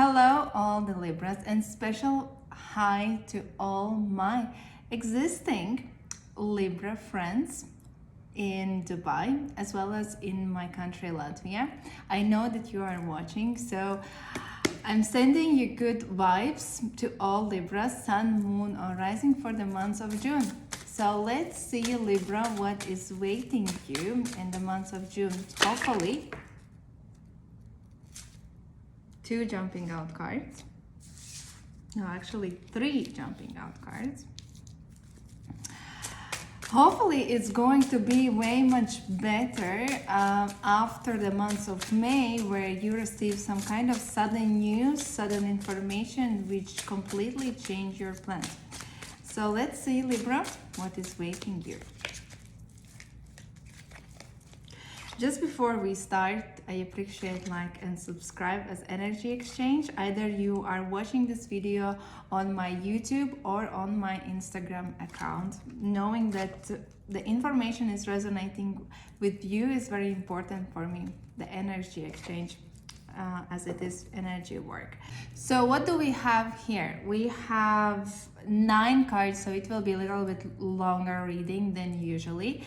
Hello, all the Libras, and special hi to all my existing Libra friends in Dubai as well as in my country, Latvia. I know that you are watching, so I'm sending you good vibes to all Libras, Sun, Moon, or Rising for the month of June. So let's see, Libra, what is waiting you in the month of June. Hopefully, 2 jumping out cards. No, actually 3 jumping out cards. Hopefully it's going to be way much better after the month of May, where you receive some kind of sudden news, sudden information which completely change your plans. So let's see, Libra, what is waiting you. Just before we start, I appreciate like and subscribe as energy exchange. Either you are watching this video on my YouTube or on my Instagram account. Knowing that the information is resonating with you is very important for me, the energy exchange, as it is energy work. So what do we have here? We have 9 cards, so it will be a little bit longer reading than usually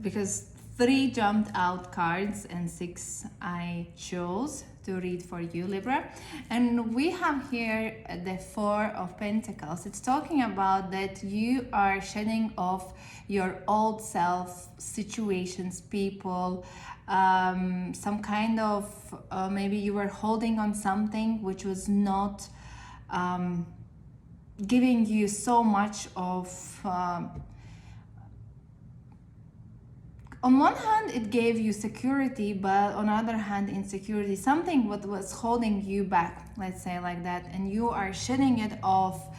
because 3 jumped out cards and 6 I chose to read for you, Libra. And we have here the 4 of Pentacles. It's talking about that you are shedding off your old self, situations, people, some kind of, maybe you were holding on something which was not giving you so much of on one hand, it gave you security, but on the other hand, insecurity, something what was holding you back, let's say like that, and you are shedding it off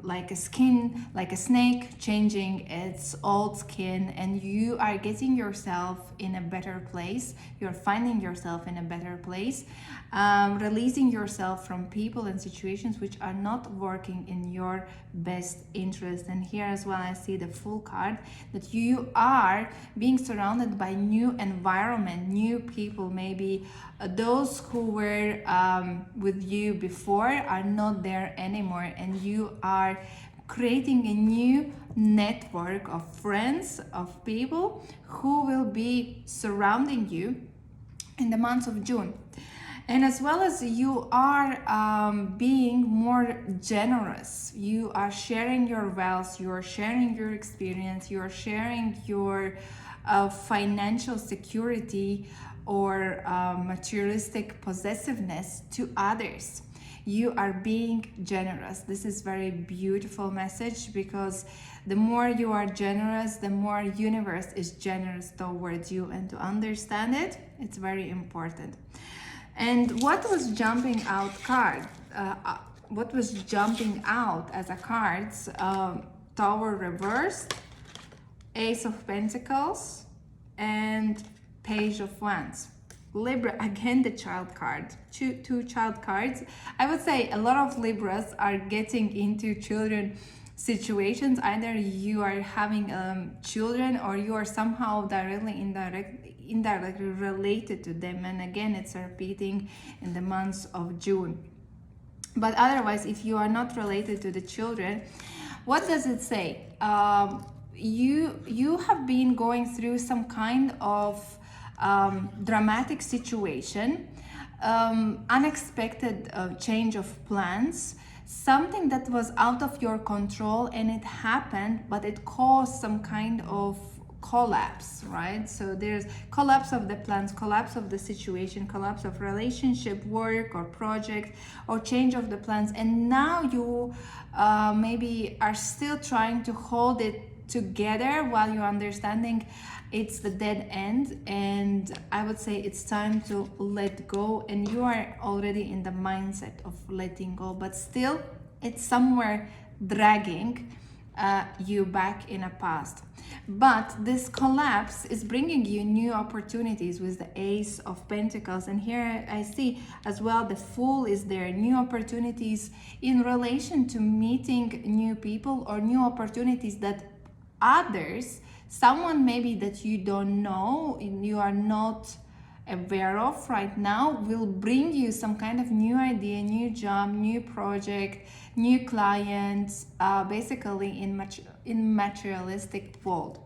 like a skin, like a snake changing its old skin, and you are getting yourself in a better place. You're finding yourself in a better place, releasing yourself from people and situations which are not working in your best interest. And here as well, I see the Fool card, that you are being surrounded by new environment, new people. Maybe those who were with you before are not there anymore, and you are creating a new network of friends, of people who will be surrounding you in the month of June. And as well as you are being more generous, you are sharing your wealth, you are sharing your experience, you are sharing your financial security or materialistic possessiveness to others. You are being generous. This is very beautiful message, because the more you are generous, the more universe is generous towards you. And to understand it, it's very important. And what was jumping out card? What was jumping out as a cards? Tower reversed, Ace of Pentacles, and Page of Wands. Libra, again the child card, two child cards. I would say a lot of Libras are getting into children situations. Either you are having children, or you are somehow indirectly related to them. And again, it's repeating in the month of June. But otherwise, if you are not related to the children, what does it say? You have been going through some kind of dramatic situation, unexpected change of plans, something that was out of your control, and it happened, but it caused some kind of collapse, right? So there's collapse of the plans, collapse of the situation, collapse of relationship, work, or project, or change of the plans. And now you maybe are still trying to hold it together while you're understanding it's the dead end. And I would say it's time to let go, and you are already in the mindset of letting go, but still it's somewhere dragging you back in a past. But this collapse is bringing you new opportunities with the Ace of Pentacles. And here I see as well the Fool is there, new opportunities in relation to meeting new people, or new opportunities that others, someone maybe that you don't know, you are not aware of right now will bring you some kind of new idea, new job, new project, new clients, basically in materialistic world.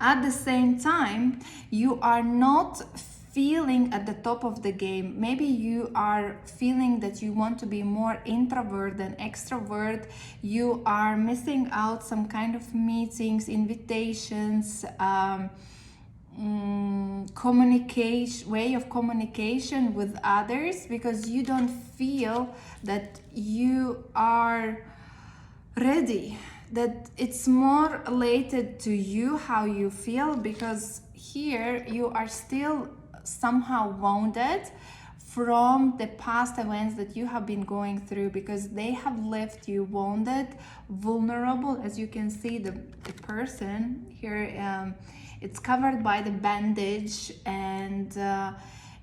At the same time, you are not feeling at the top of the game. Maybe you are feeling that you want to be more introvert than extrovert. You are missing out some kind of meetings, invitations, communication, way of communication with others, because you don't feel that you are ready, that it's more related to you, how you feel, because here you are still somehow wounded from the past events that you have been going through, because they have left you wounded, vulnerable. As you can see, the person here, it's covered by the bandage and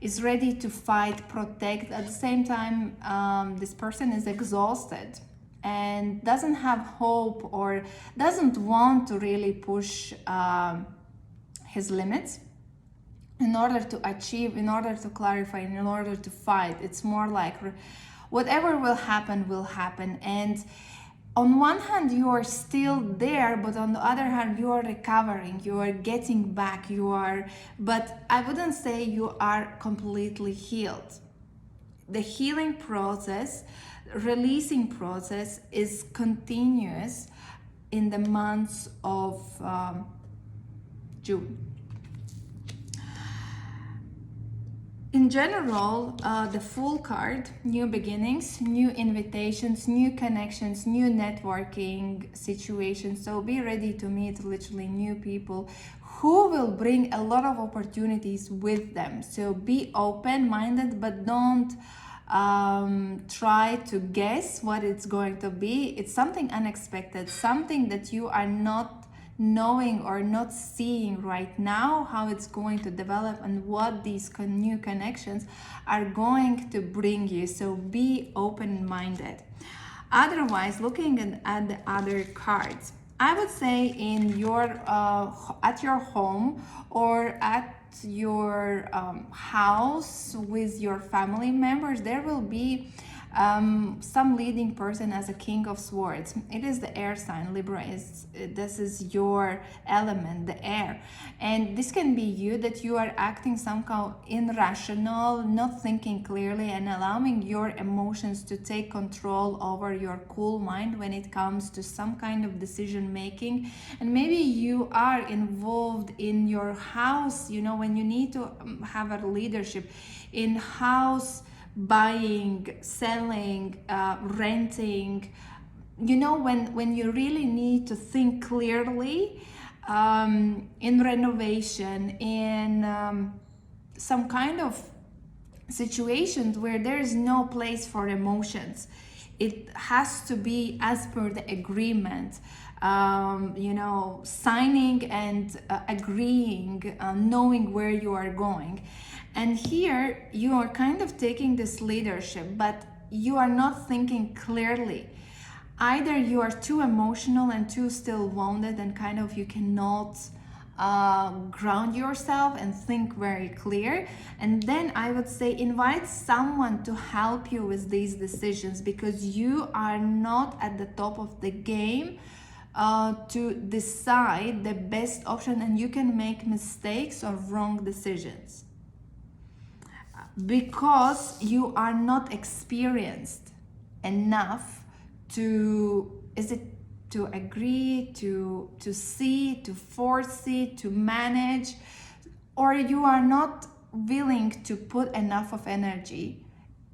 is ready to fight, protect. At the same time, this person is exhausted and doesn't have hope or doesn't want to really push his limits in order to achieve, in order to clarify, in order to fight. It's more like whatever will happen will happen. And on one hand you are still there, but on the other hand you are recovering, you are getting back, but I wouldn't say you are completely healed. The healing process, releasing process is continuous in the months of June. In general, the Fool card, new beginnings, new invitations, new connections, new networking situations. So be ready to meet literally new people who will bring a lot of opportunities with them. So be open-minded, but don't try to guess what it's going to be. It's something unexpected, something that you are not knowing or not seeing right now, how it's going to develop and what these new connections are going to bring you. So be open-minded. Otherwise, looking at the other cards, I would say in your at your home or at your house with your family members, there will be some leading person as a King of Swords. It is the air sign. Libra this is your element, the air, and this can be you, that you are acting somehow irrational, not thinking clearly, and allowing your emotions to take control over your cool mind when it comes to some kind of decision making. And maybe you are involved in your house, you know, when you need to have a leadership in house buying, selling, renting, you know, when you really need to think clearly, in renovation, in some kind of situations where there is no place for emotions. It has to be as per the agreement, you know, signing and agreeing, knowing where you are going. And here you are kind of taking this leadership, but you are not thinking clearly. Either you are too emotional and too still wounded, and kind of you cannot ground yourself and think very clear. And then I would say invite someone to help you with these decisions, because you are not at the top of the game to decide the best option, and you can make mistakes or wrong decisions because you are not experienced enough to agree, to see, to foresee, to manage, or you are not willing to put enough of energy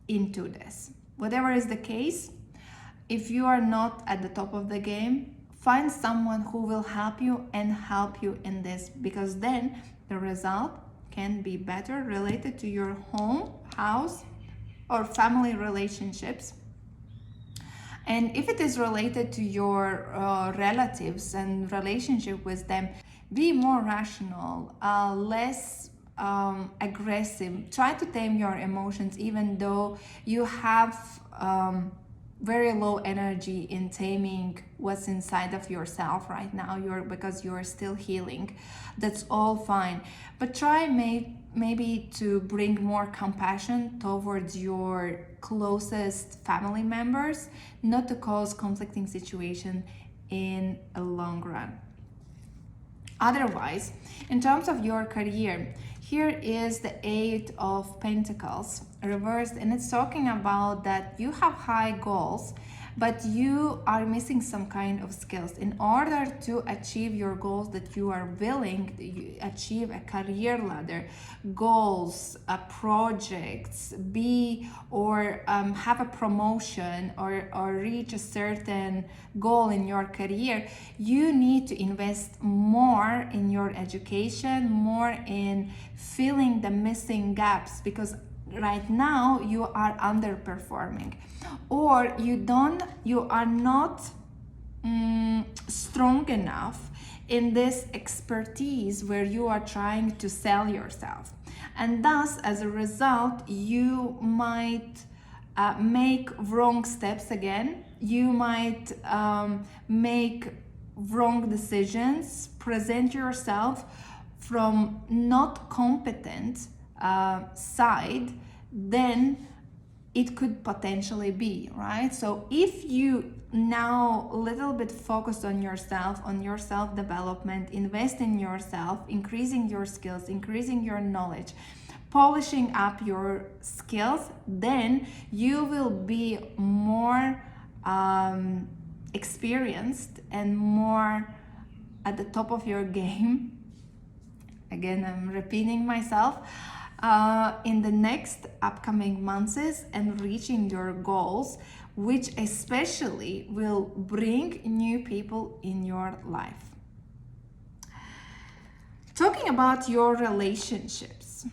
into this. Whatever is the case, if you are not at the top of the game, find someone who will help you and help you in this, because then the result can be better related to your home, house, or family relationships. And if it is related to your relatives and relationship with them, be more rational, less aggressive. Try to tame your emotions, even though you have very low energy in taming what's inside of yourself right now, because you're still healing. That's all fine, but try maybe to bring more compassion towards your closest family members, not to cause conflicting situation in a long run. Otherwise, in terms of your career, here is the Eight of Pentacles reversed, and it's talking about that you have high goals, but you are missing some kind of skills. In order to achieve your goals that you are willing to achieve, a career ladder, goals, projects, have a promotion or reach a certain goal in your career, you need to invest more in your education, more in filling the missing gaps, because right now you are underperforming, or you are not strong enough in this expertise where you are trying to sell yourself, and thus as a result you might make wrong steps again. You might make wrong decisions, present yourself from not competent side, then it could potentially be, right? So if you now a little bit focus on yourself, on your self-development, invest in yourself, increasing your skills, increasing your knowledge, polishing up your skills, then you will be more experienced and more at the top of your game. Again, I'm repeating myself. In the next upcoming months and reaching your goals, which especially will bring new people in your life. Talking about your relationships.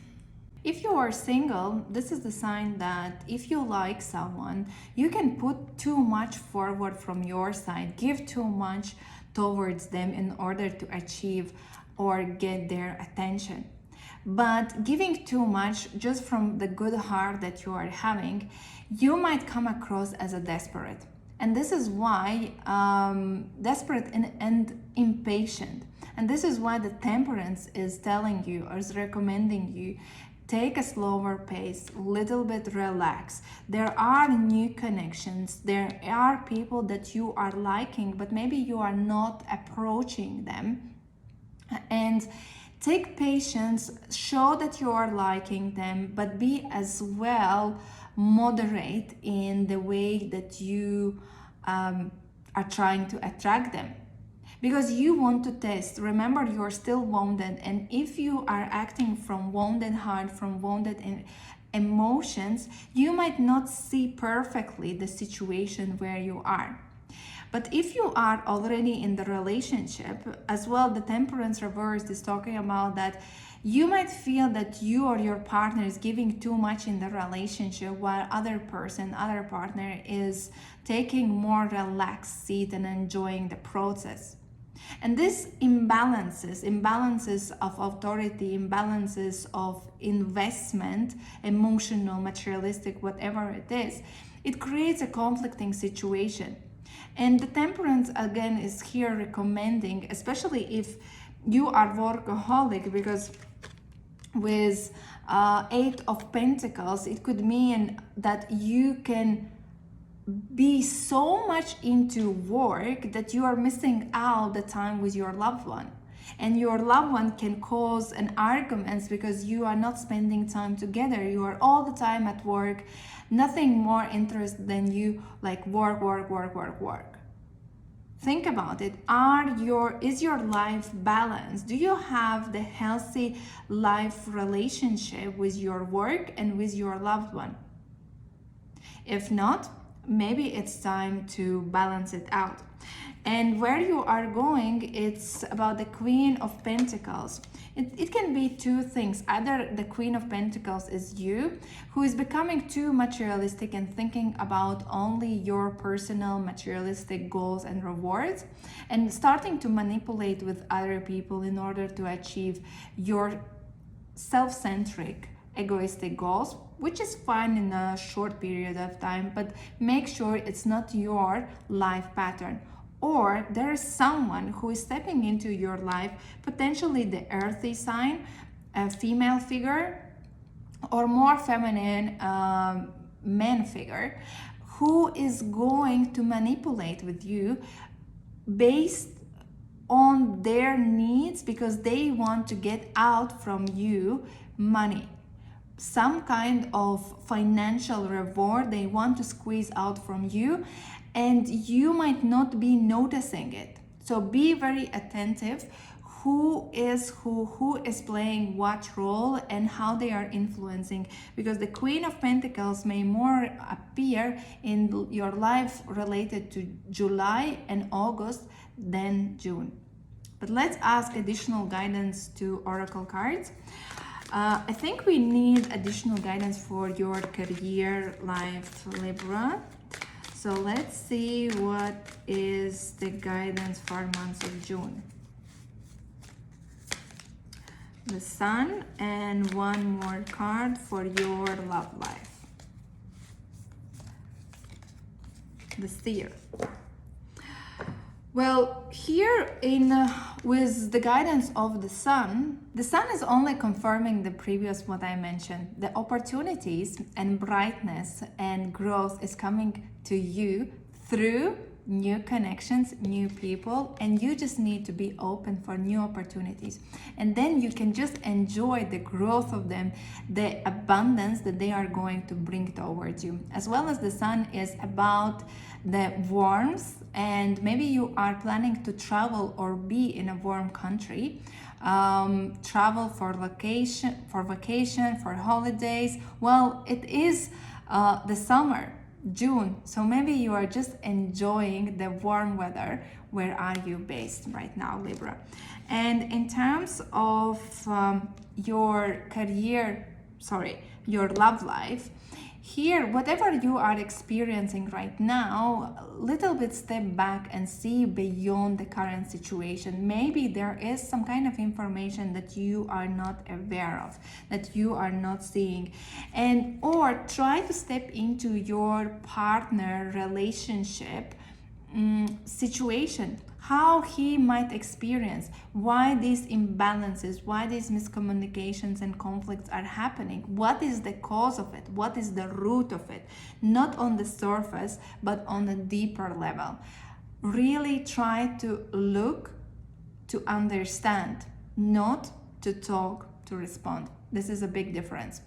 If you are single, this is the sign that if you like someone, you can put too much forward from your side, give too much towards them in order to achieve or get their attention. But giving too much just from the good heart that you are having, you might come across as a desperate. And this is why desperate and impatient. And this is why the Temperance is telling you or is recommending you, take a slower pace, little bit relax. There are new connections. There are people that you are liking, but maybe you are not approaching them. And take patience, show that you are liking them, but be as well moderate in the way that you are trying to attract them. Because you want to test. Remember, you're still wounded, and if you are acting from wounded heart, from wounded emotions, you might not see perfectly the situation where you are. But if you are already in the relationship, as well, the Temperance reversed is talking about that you might feel that you or your partner is giving too much in the relationship, while other partner is taking more relaxed seat and enjoying the process. And this imbalances of authority, imbalances of investment, emotional, materialistic, whatever it is, it creates a conflicting situation. And the Temperance again is here recommending, especially if you are workaholic, because with Eight of Pentacles, it could mean that you can be so much into work that you are missing out the time with your loved one. And your loved one can cause an argument because you are not spending time together. You are all the time at work, nothing more interested than you, like work. Think about it. Is your life balanced? Do you have the healthy life relationship with your work and with your loved one? If not, maybe it's time to balance it out. And where you are going, it's about the Queen of Pentacles. It can be two things. Either the Queen of Pentacles is you, who is becoming too materialistic and thinking about only your personal materialistic goals and rewards, and starting to manipulate with other people in order to achieve your self-centric, egoistic goals, which is fine in a short period of time, but make sure it's not your life pattern. Or there is someone who is stepping into your life, potentially the earthy sign, a female figure or more feminine man figure who is going to manipulate with you based on their needs, because they want to get out from you money, some kind of financial reward they want to squeeze out from you, and you might not be noticing it. So be very attentive who is playing what role and how they are influencing, because the Queen of Pentacles may more appear in your life related to July and August than June. But let's ask additional guidance to oracle cards. I think we need additional guidance for your career life, Libra. So let's see what is the guidance for months of June. The Sun, and one more card for your love life. The Seer. Well, here with the guidance of the Sun is only confirming the previous what I mentioned. The opportunities and brightness and growth is coming to you through new connections, new people, and you just need to be open for new opportunities. And then you can just enjoy the growth of them, the abundance that they are going to bring towards you. As well as the Sun is about the warmth, and maybe you are planning to travel or be in a warm country, travel for vacation, for holidays. Well, it is the summer, June, so maybe you are just enjoying the warm weather. Where are you based right now, Libra? And in terms of your love life, here, whatever you are experiencing right now, a little bit step back and see beyond the current situation. Maybe there is some kind of information that you are not aware of, that you are not seeing, and or try to step into your partner relationship situation, how he might experience, why these imbalances, why these miscommunications and conflicts are happening, what is the cause of it, what is the root of it, not on the surface but on a deeper level. Really try to look to understand, not to talk to respond. This is a big difference.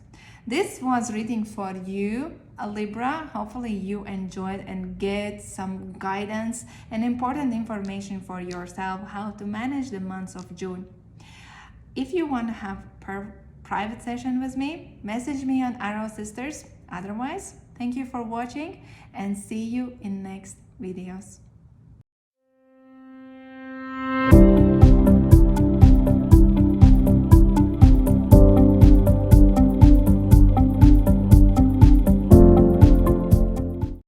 This was reading for you, Libra. Hopefully you enjoyed and get some guidance and important information for yourself how to manage the months of June. If you want to have a private session with me, message me on Arrow Sisters. Otherwise, thank you for watching and see you in next videos.